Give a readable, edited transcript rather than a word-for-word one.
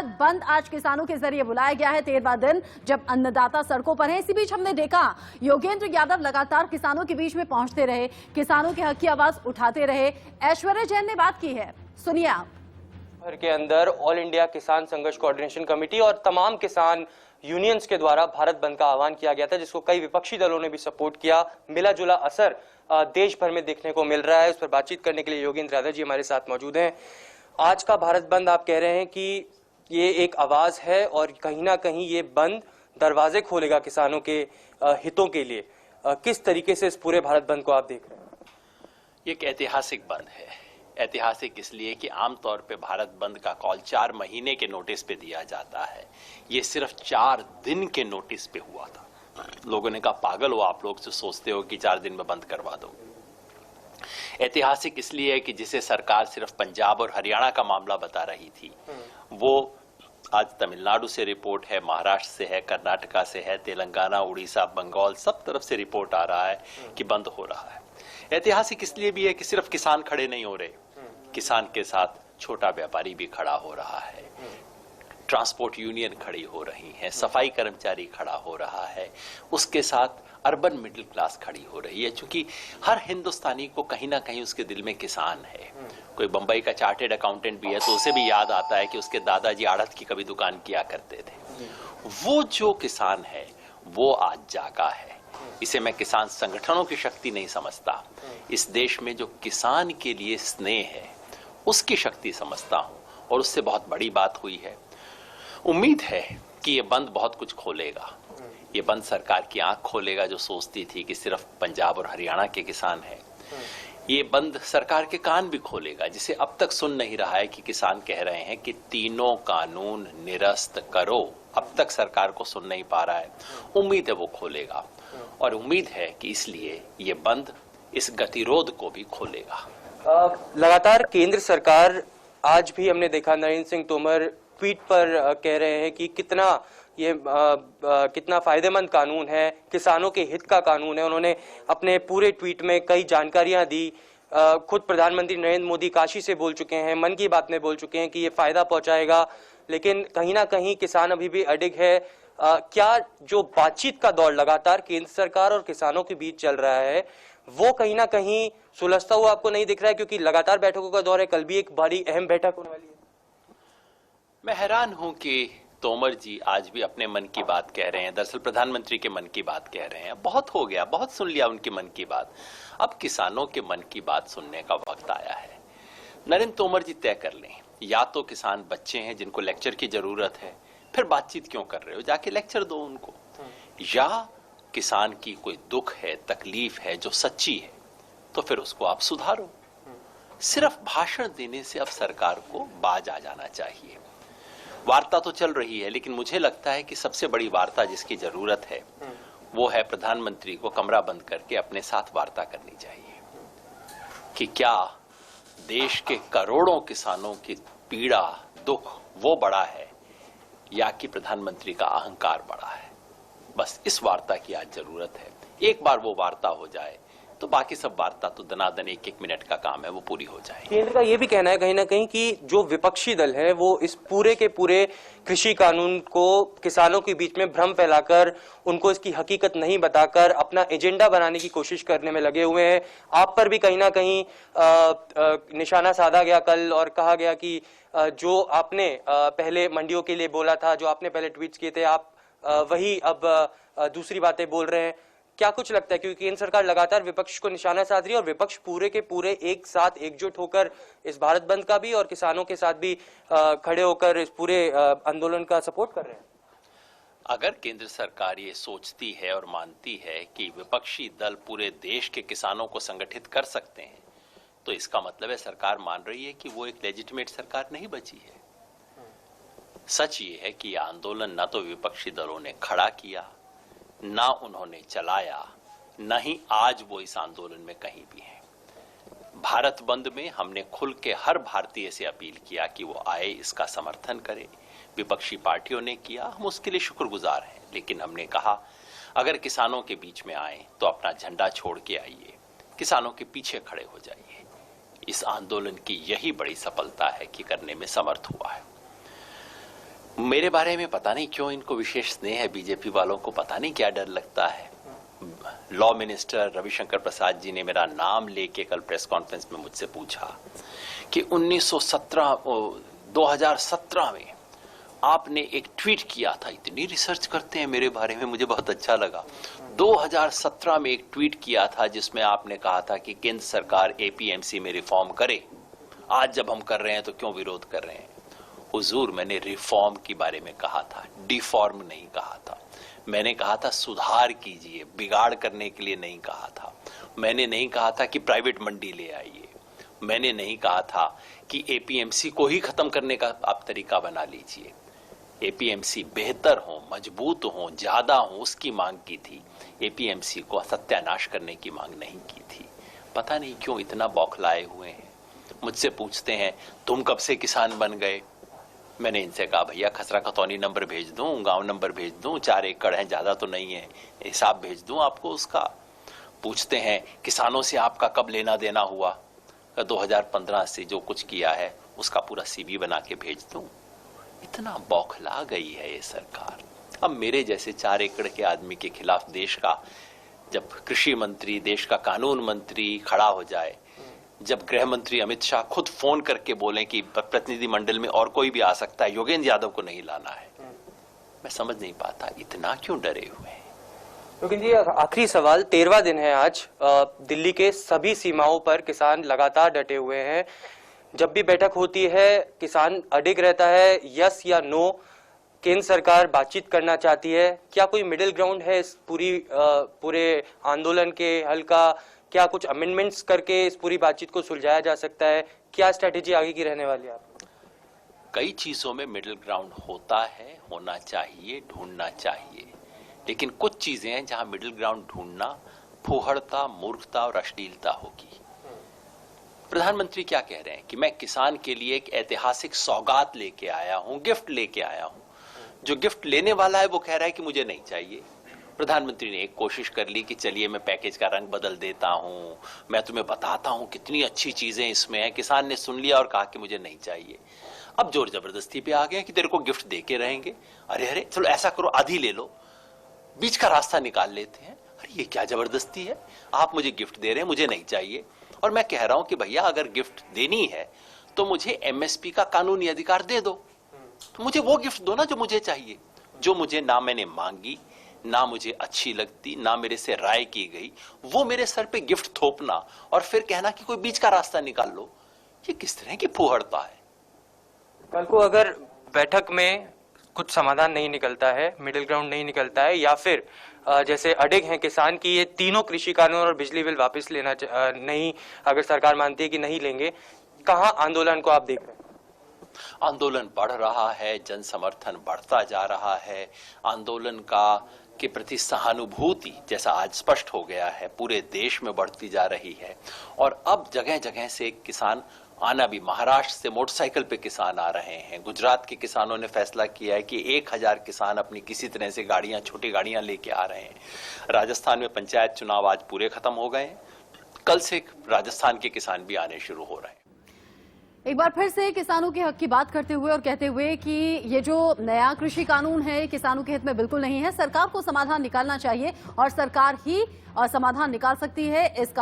भारत बंद आज किसानों के जरिए बुलाया गया है 13वां दिन जब अन्नदाता सड़कों पर हैं। इसी बीच हमने देखा योगेंद्र यादव लगातार किसानों के बीच में पहुंचते रहे, किसानों के हक की आवाज उठाते रहे। ऐश्वर्या जैन ने बात की है, सुनिए आप। भर के अंदर ऑल इंडिया किसान संघर्ष कोऑर्डिनेशन कमेटी और तमाम किसान यूनियंस के द्वारा भारत बंद का आह्वान किया गया था, जिसको कई विपक्षी दलों ने भी सपोर्ट किया। मिला जुला असर देश भर में देखने को मिल रहा है। इस पर बातचीत करने के लिए योगेंद्र यादव जी हमारे साथ मौजूद हैं। आज का भारत बंद आप कह रहे हैं कि ये एक आवाज है और कहीं ना कहीं ये बंद दरवाजे खोलेगा किसानों के हितों के लिए। किस तरीके से इस पूरे भारत बंद को आप देख रहे हैं? ये एक ऐतिहासिक बंद है। ऐतिहासिक इसलिए कि आमतौर पे भारत बंद का कॉल 4 महीने के नोटिस पे दिया जाता है। ये सिर्फ 4 दिन के नोटिस पे हुआ था। लोगों ने कहा पागल हो आप लोग जो सोचते हो कि 4 दिन में बंद करवा दो। ऐतिहासिक इसलिए है कि जिसे सरकार सिर्फ पंजाब और हरियाणा का मामला बता रही थी, वो आज तमिलनाडु से रिपोर्ट है, महाराष्ट्र से है, कर्नाटका से है, तेलंगाना, उड़ीसा, बंगाल, सब तरफ से रिपोर्ट आ रहा है कि बंद हो रहा है। ऐतिहासिक इसलिए भी है कि सिर्फ किसान खड़े नहीं हो रहे, किसान के साथ छोटा व्यापारी भी खड़ा हो रहा है, ट्रांसपोर्ट यूनियन खड़ी हो रही है, सफाई कर्मचारी खड़ा हो रहा है, उसके साथ अर्बन मिडिल क्लास खड़ी हो रही है। क्योंकि हर हिंदुस्तानी को कहीं ना कहीं उसके दिल में किसान है। कोई बंबई का चार्टेड अकाउंटेंट भी है तो उसे भी याद आता है कि उसके दादाजी आड़त की कभी दुकान किया करते थे। वो जो किसान है वो आज जागा है। इसे मैं किसान संगठनों की शक्ति नहीं समझता, इस देश में जो किसान के लिए स्नेह है उसकी शक्ति समझता हूं, और उससे बहुत बड़ी बात हुई है। उम्मीद है कि ये बंद बहुत कुछ खोलेगा। ये बंद सरकार की आंख खोलेगा जो सोचती थी कि सिर्फ पंजाब और हरियाणा के किसान हैं। ये बंद सरकार के कान भी खोलेगा, जिसे अब तक सुन नहीं रहा है कि किसान कह रहे हैं कि तीनों कानून निरस्त करो। अब तक सरकार को सुन नहीं पा रहा है। उम्मीद है वो खोलेगा, और उम्मीद है कि इसलिए ये बंद इस गतिरोध को भी खोलेगा। लगातार केंद्र सरकार, आज भी हमने देखा नरेंद्र सिंह तोमर ट्वीट पर कह रहे हैं कि कितना फायदेमंद कानून है, किसानों के हित का कानून है। उन्होंने अपने पूरे ट्वीट में कई जानकारियां दी। खुद प्रधानमंत्री नरेंद्र मोदी काशी से बोल चुके हैं, मन की बात में बोल चुके हैं कि ये फायदा पहुंचाएगा, लेकिन कहीं ना कहीं किसान अभी भी अडिग है। क्या जो बातचीत का दौर लगातार केंद्र सरकार और किसानों के बीच चल रहा है वो कहीं ना कहीं सुलझता हुआ आपको नहीं दिख रहा है? क्योंकि लगातार बैठकों का दौर है, कल भी एक बड़ी अहम बैठक होने वाली है। मैं हैरान हूं कि तोमर जी आज भी अपने मन की बात कह रहे हैं। दरअसल प्रधानमंत्री के मन की बात कह रहे हैं। बहुत हो गया, बहुत सुन लिया उनकी मन की बात। अब किसानों के मन की बात सुनने का वक्त आया है। नरेंद्र तोमर जी तय कर लें, या तो किसान बच्चे हैं जिनको लेक्चर की जरूरत है, फिर बातचीत क्यों कर रहे हो, जाके लेक्चर दो उनको। या किसान की कोई दुख है, तकलीफ है जो सच्ची है, तो फिर उसको आप सुधारो। सिर्फ भाषण देने से अब सरकार को बाज आ जाना चाहिए। वार्ता तो चल रही है, लेकिन मुझे लगता है कि सबसे बड़ी वार्ता जिसकी जरूरत है वो है प्रधानमंत्री को कमरा बंद करके अपने साथ वार्ता करनी चाहिए कि क्या देश के करोड़ों किसानों की पीड़ा, दुख वो बड़ा है, या कि प्रधानमंत्री का अहंकार बड़ा है। बस इस वार्ता की आज जरूरत है। एक बार वो वार्ता हो जाए तो बाकी सब वार्ता तो दनादन 1-1 मिनट का काम है, वो पूरी हो जाए। केंद्र का ये भी कहना है कहीं ना कहीं कि जो विपक्षी दल है वो इस पूरे के पूरे कृषि कानून को किसानों के बीच में भ्रम फैलाकर, उनको इसकी हकीकत नहीं बताकर अपना एजेंडा बनाने की कोशिश करने में लगे हुए हैं। आप पर भी कहीं ना कहीं निशाना साधा गया कल, और कहा गया कि जो आपने पहले मंडियों के लिए बोला था, जो आपने पहले ट्वीट किए थे, आप वही अब दूसरी बातें बोल रहे हैं। क्या कुछ लगता है, क्योंकि केंद्र सरकार लगातार विपक्ष को निशाना साध रही है और विपक्ष पूरे के पूरे एक साथ एकजुट होकर इस भारत बंद का भी और किसानों के साथ भी खड़े होकर इस पूरे आंदोलन का सपोर्ट कर रहे हैं? अगर केंद्र सरकार ये सोचती है और मानती है कि विपक्षी दल पूरे देश के किसानों को संगठित कर सकते हैं, तो इसका मतलब है सरकार मान रही है कि वो एक लेजिटिमेट सरकार नहीं बची है। सच ये है कि यह आंदोलन न तो विपक्षी दलों ने खड़ा किया, ना उन्होंने चलाया, न ही आज वो इस आंदोलन में कहीं भी है। भारत बंद में हमने खुल के हर भारतीय से अपील किया कि वो आए, इसका समर्थन करे। विपक्षी पार्टियों ने किया, हम उसके लिए शुक्रगुजार हैं। लेकिन हमने कहा अगर किसानों के बीच में आए तो अपना झंडा छोड़ के आइए, किसानों के पीछे खड़े हो जाइए। इस आंदोलन की यही बड़ी सफलता है कि करने में समर्थ हुआ है। मेरे बारे में पता नहीं क्यों इनको विशेष स्नेह है, बीजेपी वालों को पता नहीं क्या डर लगता है। लॉ मिनिस्टर रविशंकर प्रसाद जी ने मेरा नाम लेके कल प्रेस कॉन्फ्रेंस में मुझसे पूछा कि 2017 में आपने एक ट्वीट किया था। इतनी रिसर्च करते हैं मेरे बारे में, मुझे बहुत अच्छा लगा। 2017 में एक ट्वीट किया था जिसमें आपने कहा था कि केंद्र सरकार एपीएमसी में रिफॉर्म करे। आज जब हम कर रहे हैं तो क्यों विरोध कर रहे हैं? हुजूर, मैंने रिफॉर्म के बारे में कहा था, डिफॉर्म नहीं कहा था। मैंने कहा था सुधार कीजिए, बिगाड़ करने के लिए नहीं कहा था। मैंने नहीं कहा था कि प्राइवेट मंडी ले आइए। मैंने नहीं कहा था कि एपीएमसी को ही खत्म करने का आप तरीका बना लीजिए। एपीएमसी बेहतर हो, मजबूत हो, ज्यादा हो, उसकी मांग की थी। एपीएमसी को सत्यानाश करने की मांग नहीं की थी। पता नहीं क्यों इतना बौखलाए हुए हैं। मुझसे पूछते हैं तुम कब से किसान बन गए? मैंने इनसे कहा भैया खसरा खतौनी नंबर भेज दूं, गांव नंबर भेज दूं, 4 एकड़ है, ज्यादा तो नहीं है, हिसाब भेज दूं आपको उसका। पूछते हैं किसानों से आपका कब लेना देना हुआ? 2015 से जो कुछ किया है उसका पूरा सीवी बना के भेज दूं। इतना बौखला गई है ये सरकार। अब मेरे जैसे 4 एकड़ के आदमी के खिलाफ देश का जब कृषि मंत्री, देश का कानून मंत्री खड़ा हो जाए, जब गृह मंत्री अमित शाह खुद फोन करके बोले कि प्रतिनिधिमंडल में और कोई भी आ सकता है, योगेंद्र यादव को नहीं लाना है, मैं समझ नहीं पाता इतना क्यों डरे हुए हैं। योगेंद्र जी, आखिरी सवाल, 13वां दिन है आज। दिल्ली के सभी सीमाओं पर किसान लगातार डटे हुए हैं। जब भी बैठक होती है किसान अडिग रहता है, यस या नो। केंद्र सरकार बातचीत करना चाहती है। क्या कोई मिडिल ग्राउंड है इस पूरे आंदोलन के हल का? क्या कुछ अमेंडमेंट्स करके इस पूरी बातचीत को सुलझाया जा सकता है? क्या स्ट्रेटेजी आगे की रहने वाली है? कई चीजों में मिडिल ग्राउंड होता है, होना चाहिए, ढूंढना चाहिए, लेकिन कुछ चीजें हैं जहां मिडिल ग्राउंड ढूंढना फूहड़ता, मूर्खता और अश्लीलता होगी। प्रधानमंत्री क्या कह रहे हैं कि मैं किसान के लिए एक ऐतिहासिक सौगात लेके आया हूं, गिफ्ट लेके आया हूं। जो गिफ्ट लेने वाला है वो कह रहा है कि मुझे नहीं चाहिए। प्रधानमंत्री ने एक कोशिश कर ली कि चलिए मैं पैकेज का रंग बदल देता हूं, मैं तुम्हें बताता हूं कितनी अच्छी चीजें इसमें हैं। किसान ने सुन लिया और कहा कि मुझे नहीं चाहिए। अब जोर जबरदस्ती पे आ गया कि तेरे को गिफ्ट दे के रहेंगे। अरे अरे चलो ऐसा करो, आधी ले लो, बीच का रास्ता निकाल लेते हैं। अरे ये क्या जबरदस्ती है? आप मुझे गिफ्ट दे रहे हैं, मुझे नहीं चाहिए। और मैं कह रहा हूं कि भैया अगर गिफ्ट देनी है तो मुझे एमएसपी का कानूनी अधिकार दे दो, तो मुझे वो गिफ्ट दो ना जो मुझे चाहिए, जो मुझे ना मैंने मांगी, ना मुझे अच्छी लगती, ना मेरे से राय की गई, वो मेरे सर पे गिफ्ट थोपना और फिर कहना कि कोई बीच का रास्ता निकाल लो, ये किस तरह की फूहड़ता है। कल को अगर बैठक में कुछ समाधान नहीं निकलता है, मिडिल ग्राउंड नहीं निकलता है, या फिर जैसे अडिग हैं किसान की ये तीनों कृषि कानून और बिजली बिल वापस लेना नहीं, अगर सरकार मानती है कि नहीं लेंगे, कहां आंदोलन को आप देख रहे हैं? आंदोलन बढ़ रहा है, जन समर्थन बढ़ता जा रहा है। आंदोलन का के प्रति सहानुभूति जैसा आज स्पष्ट हो गया है पूरे देश में बढ़ती जा रही है। और अब जगह जगह से किसान आना भी, महाराष्ट्र से मोटरसाइकिल पे किसान आ रहे हैं। गुजरात के किसानों ने फैसला किया है कि 1000 किसान अपनी किसी तरह से गाड़ियां, छोटी गाड़ियां लेके आ रहे हैं। राजस्थान में पंचायत चुनाव आज पूरे खत्म हो गए हैं। कल से राजस्थान के किसान भी आने शुरू हो रहे हैं। एक बार फिर से किसानों के हक की बात करते हुए और कहते हुए कि ये जो नया कृषि कानून है किसानों के हित में बिल्कुल नहीं है। सरकार को समाधान निकालना चाहिए और सरकार ही समाधान निकाल सकती है इस कानून